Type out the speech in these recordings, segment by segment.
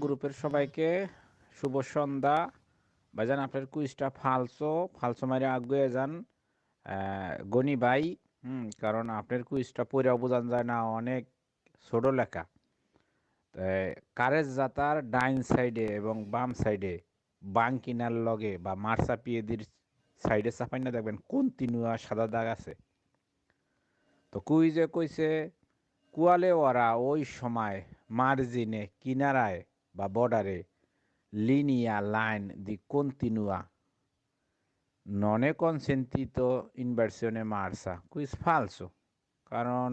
গ্রুপের সবাইকে শুভ সন্ধ্যা। ভাইজান আপনার কুইজটা ফালসো ফালসো মারে আগুয়ে যান গনি ভাই। কারণ আপনার কুইজটা পড়েও বোঝান যায় না, অনেক ছোট লেখা। কারেজ জাতার ডাইন সাইডে এবং বাম সাইডে বাঙ্কিনার লগে বা মার্সা পিয়েদির সাইডে চাপাইনা দেখবেন কন্টিনিউয়া সাদা দাগ আছে। তো কুইজে কইছে কুয়ালে ওরা ওই সময় মার্জিনে কিনারায় বা বর্ডারে লিনিয়া লাইন দি কন্টিনুয়া ননে কনসেন্টিতো ইনভার্সিone মার্সা কুইজ ফালসো। কারণ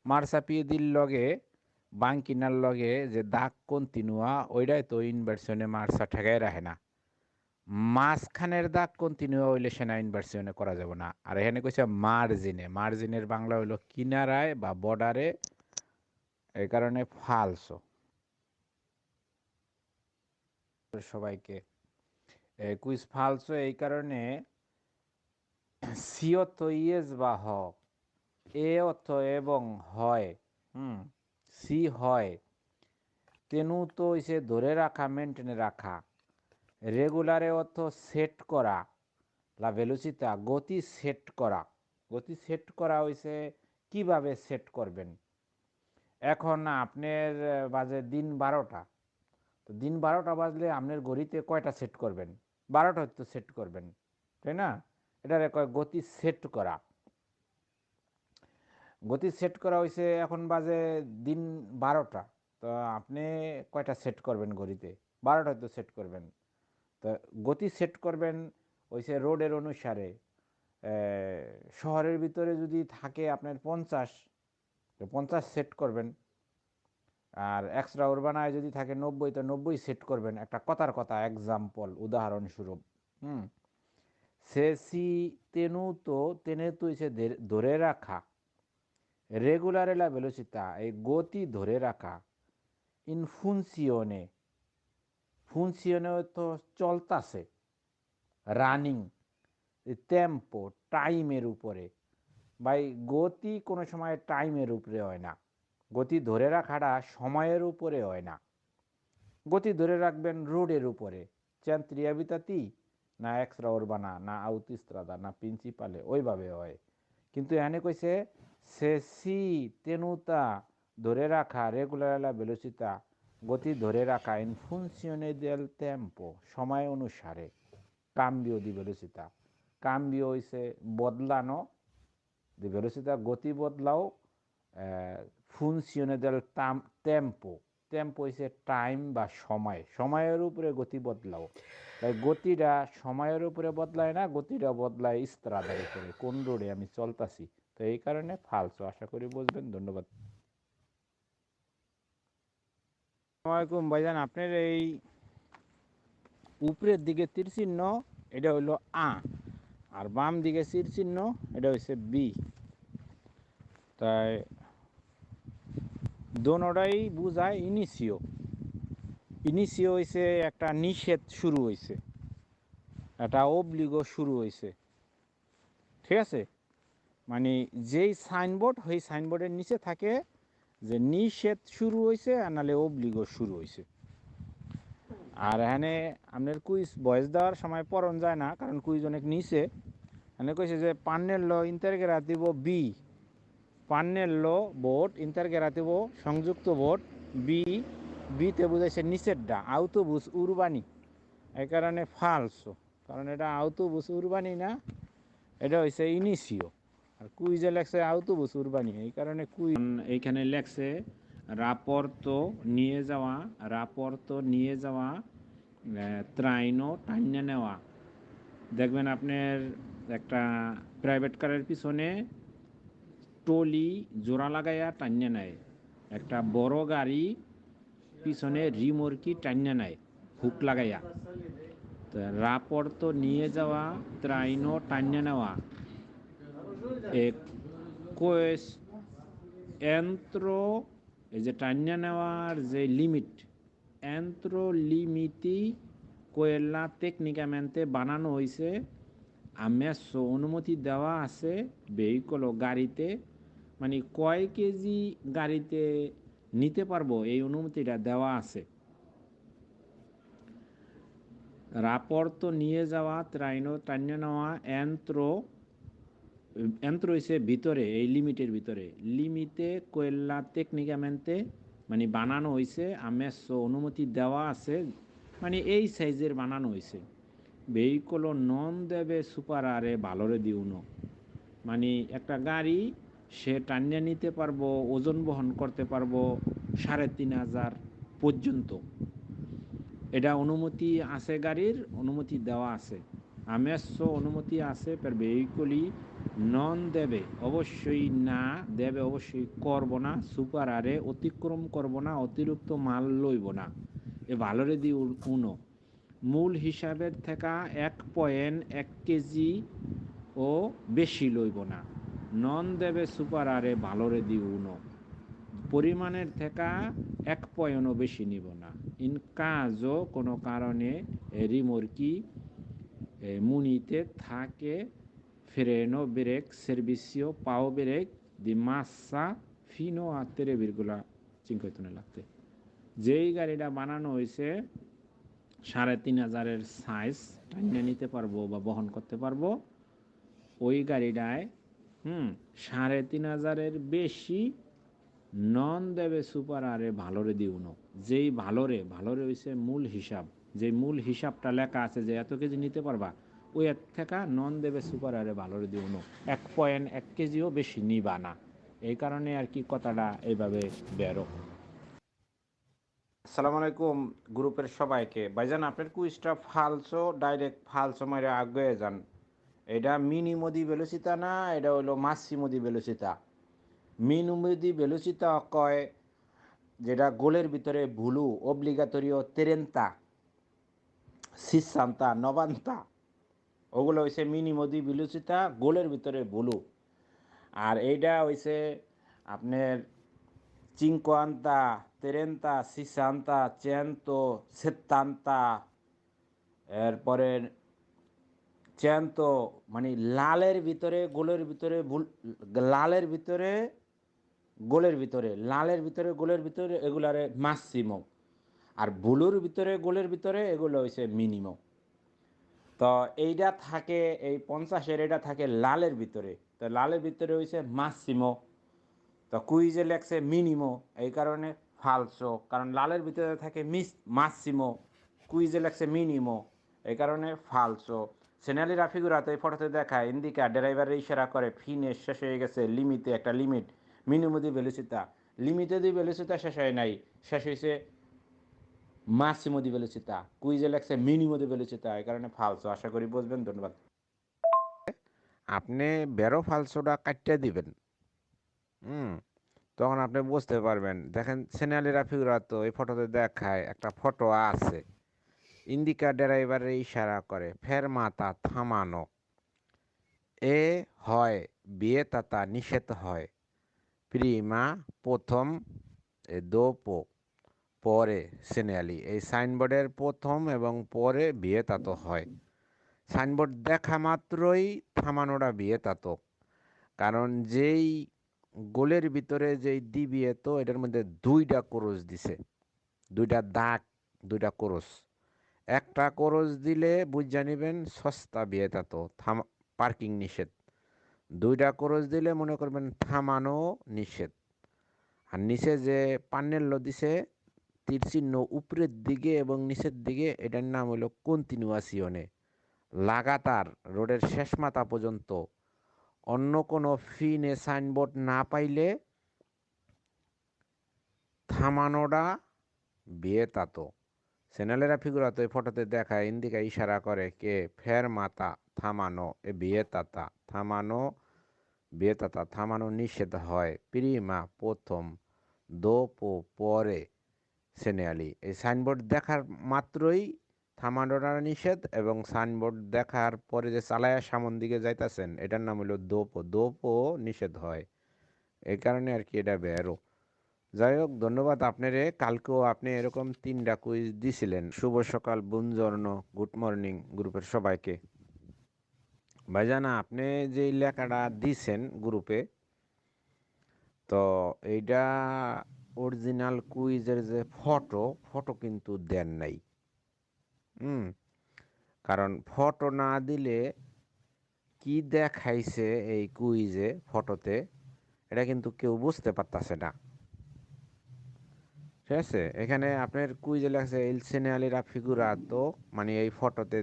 মার্সা পিয়েদির লগে বাঙ্কিনার লগে যে দাগ কন্টিনুয়া ওইটাই তো ইনভার্সিone মার্সা ঠেকাই রাখে না। মাঝখানের দাগ কন্টিনিউ হইলে সেনা ইনভার্সিনে করা যাবে না। আর এখানে কইছে মার্জিনে, মার্জিনের বাংলা হইল কিনারায় বা বর্ডারে, এই কারণে ফালসো। সবাইকে কুইজ ফালসো এই কারণে সি অর্থ ইয়েস বা হ, এ অর্থ এবং হয়, সি হয়, তেনু তো হইছে ধরে রাখা, মেনটেনে রাখা, রেগুলারে অর্থ সেট করা, লা ভেলোসিতা গতি সেট করা। গতি সেট করা হইছে কিভাবে সেট করবেন। এখন আপনার বাজে দিন 12টা, তো দিন 12টা বাজলে আপনার ঘড়িতে কয়টা সেট করবেন? 12টা তো সেট করবেন, তাই না? এটারে কয় গতি সেট করা। গতি সেট করা হয়েছে এখন বাজে দিন 12টা, তো আপনি কয়টা সেট করবেন ঘড়িতে? 12টা তো সেট করবেন। তো গতি সেট করবেন হয়েছে রোডের অনুসারে। শহরের ভিতরে যদি থাকে আপনার 50, তো 50 সেট করবেন। আর এক্সট্রা উরবানায় যদি থাকে 90, তো 90 সেট করবেন। একটা কথার কথা, এক্সাম্পল, উদাহরণস্বরূপ। সে সি তেনু তো তেনে তো হচ্ছে ধরে রাখা, রেগুলারে লা ভেলোসিতা এই গতি ধরে রাখা, ইন ফুনসিওনে, ফুনসিওনে তো চলতাছে, রানিং, টেম্পো টাইমের উপরে। ভাই গতি কোনো সময় টাইমের উপরে হয় না, গতি ধরে রাখাটা সময়ের উপরে হয় না। গতি ধরে রাখবেন রোডের উপরে, চ্যান্ত্রিয়াবিতাতি না এক্সট্রা উরবানা না আউতিস্ত্রাদা না প্রিন্সিপালে, ওইভাবে হয়। কিন্তু এখানে কইছে সেসি তেনুতা ধরে রাখা, রেগুলার লা ভেলোসিতা গতি ধরে রাখা, ইন ফুনসিওনে দেল টেম্পো সময় অনুসারে, কাম্বিও দি ভেলোসিতা, কাম্বিও হইছে বদলানো, দি ভেলোসিতা গতি বদলাও, ফুনসিওনে দেল টেম্পো, টেম্পো হইছে টাইম বা সময়, সময়ের উপরে গতি বদলাও। তাই গতিটা সময়ের উপরে বদলায় না, গতিটা বদলায় ইস্ত্রাদার উপরে, কোন রোডে আমি চলতাছি। তো এই কারণে ফালসো। আশা করি বুঝবেন। ধন্যবাদ। আসসালামাইকুম ভাইজান, আপনার এই উপরের দিকে তীর চিহ্ন এটা হইল আ, আর বাম দিকে তীর চিহ্ন এটা হচ্ছে বি। তাই দোনোটাই বুঝায় ইনিশিও। ইনিশিও হয়েছে একটা নিষেধ শুরু হয়েছে, একটা অবলিগো শুরু হয়েছে, ঠিক আছে? মানে যেই সাইনবোর্ড, ওই সাইনবোর্ডের নিচে থাকে যে নিষেধ শুরু হয়েছে আর নাহলে অবলিগো শুরু হয়েছে। আর এখানে আপনার কুইজ ভয়েস দেওয়ার সময় পড়ন যায় না, কারণ কুইজ অনেক নিচে। এখানে কইছে যে পান্নেল্লো ইন্টারগেরাতিভো বি, পান্নেল্লো বোট ইন্টারগেরাতিভো সংযুক্ত বোট বি, বিতে বুঝাইছে নিচেরটা আউটোবুস উরবানি, এই কারণে ফালসো। কারণ এটা আউটোবুস উরবানি না, এটা হয়েছে ইনিশিও। আর কুইজে লেখছে আউটোবুস উরবানি, এই কারণে কুইজ এইখানে লেখছে রাপর্তো নিয়ে যাওয়া, রাপর্তো নিয়ে যাওয়া, ত্রাইনো টাইনে নেওয়া। দেখবেন আপনার একটা প্রাইভেট কারের পিছনে টলি জোড়া লাগাইয়া টাইনে নেয়, একটা বড় গাড়ি পিছনে রিমোরকি টাইনে নেয় হুক লাগাইয়া। তো রাপর্তো নিয়ে যাওয়া, ত্রাইনো টাইনে নেওয়া, কোয়েস এন্ত্রো, এই যে টাইনা নেওয়ার যে লিমিট, এন্ত্রো লিমিটি কোয়েলা টেকনিকামেন্টে বানানো হয়েছে, আমেসো অনুমতি দেওয়া আছে ভেহিকল গাড়িতে, মানে কয় কেজি গাড়িতে নিতে পারবো এই অনুমতিটা দেওয়া আছে। রাপর্তো নিয়ে যাওয়া টাইনে নেওয়া যন্ত্র হইছে ভিতরে, এই লিমিটের ভিতরে লিমিটে কোয়েল্লা টেকনিকামেন্টে মানে বানানো হয়েছে, আমেস অনুমতি দেওয়া আছে, মানে এই সাইজের বানানো হয়েছে। ভেহিকল নন দেবে সুপার আরে ভালোরে দিউনো, মানে একটা গাড়ি সে টানিয়ে নিতে পারবো, ওজন বহন করতে পারবো ৩,৫০০ পর্যন্ত। এটা অনুমতি আছে, গাড়ির অনুমতি দেওয়া আছে, আমেস্য অনুমতি আছে। পের ভেহিকলি নন দেবে অবশ্যই না দেবে, অবশ্যই করব না, সুপার আরে অতিক্রম করব না, অতিরিক্ত মাল লইব না। এ ভালোরে দি উনো মূল হিসাবের থেকে 1.1 কেজি ও বেশি লইব না। নন দেবে সুপার আরে ভালোরে দি উনো পরিমাণের থেকে 1 পয়েন্টও বেশি নিব না। ইন কাজও কোনো কারণে রিমোরকি মুনিতে থাকে ফ্রেনো ব্রেক সার্ভিসিও পাও ব্রেক দি মাসা ফিনো a 3,5 লাগতে। যেই গাড়িটা বানানো হয়েছে 3,500 সাইজ টাইনে নিতে পারবো বা বহন করতে পারবো, ওই গাড়িটায় 3,500 বেশি নন দেবে সুপার আরে ভালোরে দিউনো। যেই ভালোরে হইছে মূল হিসাব, যে মূল হিসাবটা লেখা আছে যে এত কেজি নিতে পারবা, ওই এর থেকে নন দেবে সুপার আরে ভালোরে দিউনো 1.1 কেজিও বেশি নিবা না। এই কারণে আর কি কথাটা এইভাবে বেরো। আসসালামু আলাইকুম গ্রুপের সবাইকে। ভাইজান আপনার কুইজটা ফালসো, ডাইরেক্ট ফালসো মারে আগে যান। এটা মিনিমো দি ভেলোসিতা না, এটা হইলো মাসিমো দি ভেলোসিতা। মিনিমো দি ভেলোসিতা কয় যেটা গোলের ভিতরে ভুলু অব্লিগাতরিও তেরেন্তা সিসান্তা নবান্তা, ওগুলো হয়েছে মিনিমো দি ভেলোসিতা, গোলের ভিতরে ভুলু। আর এইটা হয়েছে আপনার চিনকোয়ান্তা তেরেন্তা সিসান্তা চেন্তো সেত্তান্তা, এরপরে চেন্তো, মানে লালের ভিতরে গোলের ভিতরে লালের ভিতরে গোলের ভিতরে এগুলারে মাসিমো, আর ব্লুর ভিতরে গোলের ভিতরে এগুলো হয়েছে মিনিমম। তো এইটা থাকে এই 50-এর, এটা থাকে লালের ভিতরে, তো লালের ভিতরে হয়েছে মাসিমো। তো কুইজে লেখছে মিনিমো, এই কারণে ফালসো, কারণ লালের ভিতরে থাকে মাসিমো, কুইজে লেখছে মিনিমো, এই কারণে ফালসো। সেনালি রাফিগুরাতে এই ফটোতে দেখায় ইন্দিকা ড্রাইভারের ইশারা করে ফিনে শেষ হয়ে গেছে লিমিটে, একটা লিমিট মিনিমো দি ভেলোসিতা, লিমিটে দি ভেলোসিতা শেষ হয় নাই, শেষ হয়েছে মাসিমো দি ভেলোসিতা, কুইজে লেখছে মিনিমো দি ভেলোসিতা, এই কারণে ফালসো। আশা করি বুঝবেন, ধন্যবাদ। আপনি বেরো ফালসোটা কাটিয়ে দিবেন, তখন আপনি বুঝতে পারবেন। দেখেন সেনালিরা ফিগুরা তো এই ফটোতে দেখায়, একটা ফটো আছে, ইন্ডিকা ড্রাইভারের ইশারা করে ফের মাথা থামানো, এ হয় বিয়ে তাতা নিষেধ হয়, প্রিমা প্রথম, এ দোপো পরে সেনালি, এই সাইনবোর্ডের প্রথম এবং পরে বিয়ে তাতো হয়। সাইনবোর্ড দেখা মাত্রই থামানোটা বিয়ে তাতো, কারণ যেই গোলের ভিতরে যেই দিবিয়ে, তো এটার মধ্যে 2টা ক্রস দিছে, 2টা দাগ, 2টা ক্রস। একটা ক্রস দিলে বুঝা নিবেন সস্তা বিয়ে তাতো পার্কিং নিষেধ, 2টা ক্রস দিলে মনে করবেন থামানো নিষেধ। আর নিচে যে পান্নেল্য দিছে তীর চিহ্ন উপরের দিকে এবং নিচের দিকে, এটার নাম হলো কন্টিনিউয়াসিওনে, লাগাতার রোডের শেষ মাথা পর্যন্ত। অন্য কোনো ফিনে সাইনবোর্ড না পাইলে থামানোটা বিয়েতাতো। সেনালেরা ফিগুরাতো এই ফটোতে দেখায় ইন্দিকা ইশারা করে কে ফের মাতা থামানো, এ বিয়েতাতা থামানো, বিয়েতাতা থামানো নিষেধ হয়, প্রিমা প্রথম, দোপো পরে সেনালি। এই সাইনবোর্ড দেখার মাত্রই থামানোটা নিষেধ, এবং সাইনবোর্ড দেখার পরে যে চালায়া সামন দিকে যাইতেছেন এটার নাম হলো দোপো, দোপো নিষেধ হয়, এই কারণে আর কি এটা বেরো। যাই হোক, ধন্যবাদ আপনারে। কালকেও আপনি এরকম 3টা কুইজ দিছিলেন। শুভ সকাল, বুনজর্ন, গুড মর্নিং গ্রুপের সবাইকে। ভাইজান আপনি যে লেখাটা দিছেন গ্রুপে, তো এইটা অরিজিনাল কুইজের যে ফটো কিন্তু দেন নাই। কারণ ফটো না দিলে কি দেখাইছে এই কুইজে ফটোতে এটা কিন্তু কেউ বুঝতে পারতাছে না। ঠিক আছে, এখানে আপনার কুইজে লেখছে ইল সেনে আলী রাফিগুরাতো, মানে এই ফটোতে